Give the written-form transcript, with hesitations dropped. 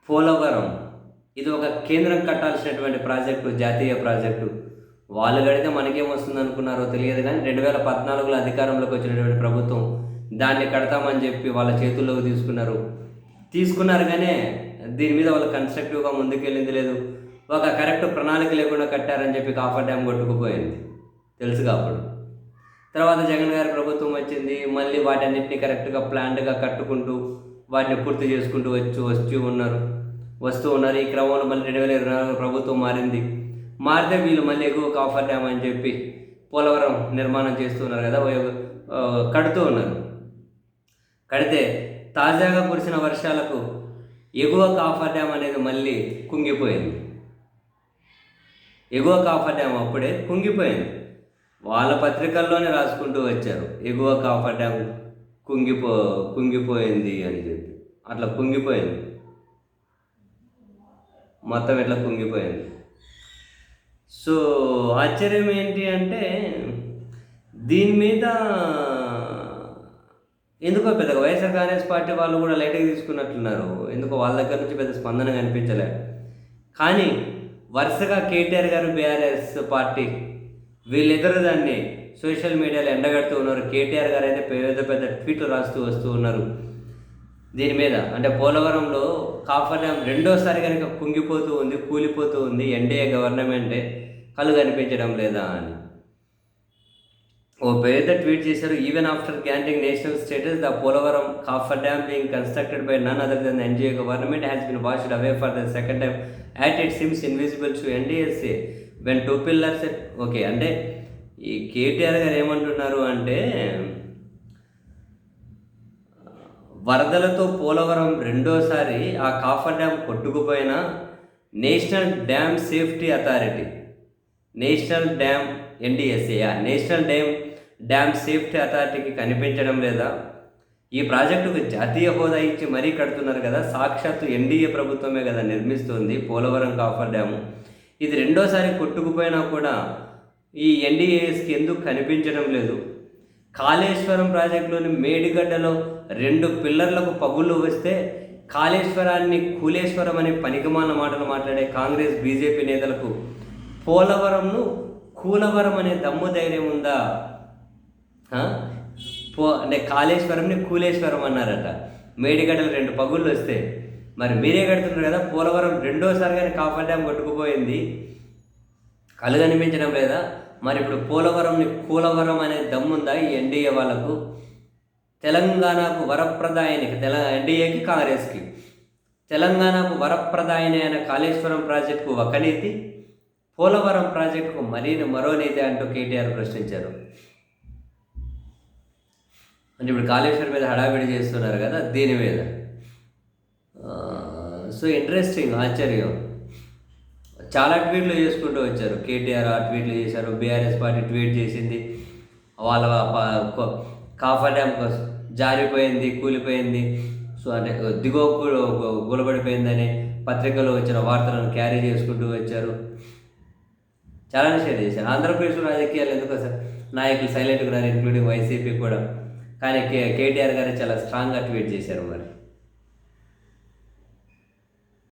పోలవరం ఇది ఒక కేంద్రం కట్టాల్సినటువంటి ప్రాజెక్టు, జాతీయ ప్రాజెక్టు. వాళ్ళు కడితే మనకేమొస్తుంది అనుకున్నారో తెలియదు, కానీ 2014లో అధికారంలోకి వచ్చినటువంటి ప్రభుత్వం దాన్ని కడతామని చెప్పి వాళ్ళ చేతుల్లోకి తీసుకున్నారు కానీ దీని మీద వాళ్ళు కన్స్ట్రక్టివ్గా ముందుకెళ్ళింది లేదు. ఒక కరెక్ట్ ప్రణాళిక లేకుండా కట్టారని చెప్పి కాఫర్ డ్యామ్ కొట్టుకుపోయింది, తెలుసుగా అప్పుడు. తర్వాత జగన్ గారి ప్రభుత్వం వచ్చింది, మళ్ళీ వాటన్నిటిని కరెక్ట్గా ప్లాన్డ్గా కట్టుకుంటూ వాటిని పూర్తి చేసుకుంటూ వస్తూ ఉన్నారు. ఈ క్రమంలో మళ్ళీ 2024 ప్రభుత్వం మారితే వీళ్ళు మళ్ళీ ఎగువ కాఫర్ డ్యామ్ అని చెప్పి పోలవరం నిర్మాణం చేస్తున్నారు కదా, కడుతూ ఉన్నారు. కడితే తాజాగా కురిసిన వర్షాలకు ఎగువ కాఫర్ డ్యామ్ అనేది మళ్ళీ కుంగిపోయింది. ఎగువ కాఫర్ డ్యామ్ అప్పుడే కుంగిపోయింది. వాళ్ళ పత్రికల్లోనే రాసుకుంటూ వచ్చారు, ఎగువ కాఫర్ డ్యామ్ కుంగిపోయింది అని చెప్పి. అట్లా కుంగిపోయింది, మొత్తం ఎట్లా కుంగిపోయింది. సో ఆశ్చర్యం ఏంటి అంటే దీని మీద ఎందుకో పెద్దగా వైఎస్ఆర్ కాంగ్రెస్ పార్టీ వాళ్ళు కూడా లైట్గా తీసుకున్నట్లున్నారు. ఎందుకో వాళ్ళ దగ్గర నుంచి పెద్ద స్పందన కనిపించలే. కానీ వరుసగా కేటీఆర్ గారు, బీఆర్ఎస్ పార్టీ వీళ్ళిద్దరూ దాన్ని సోషల్ మీడియాలో ఎండగడుతూ ఉన్నారు. కేటీఆర్ గారు అయితే పెద్ద ట్వీట్లు రాస్తూ వస్తూ ఉన్నారు దీని మీద. అంటే పోలవరంలో కాఫర్ డ్యామ్ రెండోసారి కనుక కూలిపోతూ ఉంది, ఎన్డీఏ గవర్నమెంటే కళ్ళు కనిపించడం లేదా అని ఓ పెద్ద ట్వీట్ చేశారు. Even after granting national status, the Polavaram coffer dam being constructed by none other than NDA government has been washed away for the second time at it seems invisible to NDSA when 2 pillars. Okay, అంటే ఈ కేటీఆర్ గారు ఏమంటున్నారు అంటే వరదలతో పోలవరం రెండోసారి ఆ coffer dam కొట్టుకుపోయిన national dam safety authority, national dam NDSA, national dam safety అథారిటీకి కనిపించడం లేదా? ఈ ప్రాజెక్టుకు జాతీయ హోదా ఇచ్చి మరీ కడుతున్నారు కదా, సాక్షాత్తు ఎన్డీఏ ప్రభుత్వమే కదా నిర్మిస్తుంది పోలవరం కాఫర్ డ్యాము. ఇది రెండోసారి కొట్టుకుపోయినా కూడా ఈ ఎన్డీఏఎస్కి ఎందుకు కనిపించడం లేదు? కాళేశ్వరం ప్రాజెక్టులోని మేడిగడ్డలో 2 పిల్లర్లకు పగుళ్ళు వస్తే కాళేశ్వరాన్ని కూలేశ్వరం అనే పనికిమాల మాటలు మాట్లాడే కాంగ్రెస్, బీజేపీ నేతలకు పోలవరంను కూలవరం అనే దమ్ము ధైర్యం ఉందా? అంటే కాళేశ్వరంని కూలేశ్వరం అన్నారట. మేడిగడ్డలు 2 పగుళ్ళు వస్తే మరి మీరే కడుతున్నారు కదా. పోలవరం రెండోసారి కానీ కాఫర్ డ్యామ్ కొట్టుకుపోయింది, కళ్ళు కనిపించడం లేదా? మరి ఇప్పుడు పోలవరంని కూలవరం అనే దమ్ముందా ఈ ఎన్డీఏ వాళ్ళకు? తెలంగాణకు వరప్రదాయనికి, ఎన్డీఏకి కాంగ్రెస్కి తెలంగాణకు వరప్రదాయని అయిన కాళేశ్వరం ప్రాజెక్టుకు ఒక నీతి, పోలవరం ప్రాజెక్టుకు మరో నీతి అంటూ కేటీఆర్ ప్రశ్నించారు. అంటే ఇప్పుడు కాళేశ్వరం మీద హడావిడి చేస్తున్నారు కదా, దీని మీద. సో ఇంట్రెస్టింగ్, ఆశ్చర్యం. చాలా ట్వీట్లు చేసుకుంటూ వచ్చారు. కేటీఆర్ ట్వీట్లు చేశారు, బీఆర్ఎస్ పార్టీ ట్వీట్ చేసింది, వాళ్ళ కాఫర్ డ్యామ్ జారిపోయింది, కూలిపోయింది, సో అంటే దిగువ గులబడిపోయిందని పత్రికలో వచ్చిన వార్తలను క్యారీ చేసుకుంటూ వచ్చారు. చాలానే షేర్ చేశారు. ఆంధ్రప్రదేశ్లో రాజకీయాలు ఎందుకో సార్ నాయకులు సైలెంట్గా ఉన్నారు, ఇంక్లూడింగ్ వైసీపీ కూడా. కానీ కేటీఆర్ గారు చాలా స్ట్రాంగ్గా ట్వీట్ చేశారు మరి.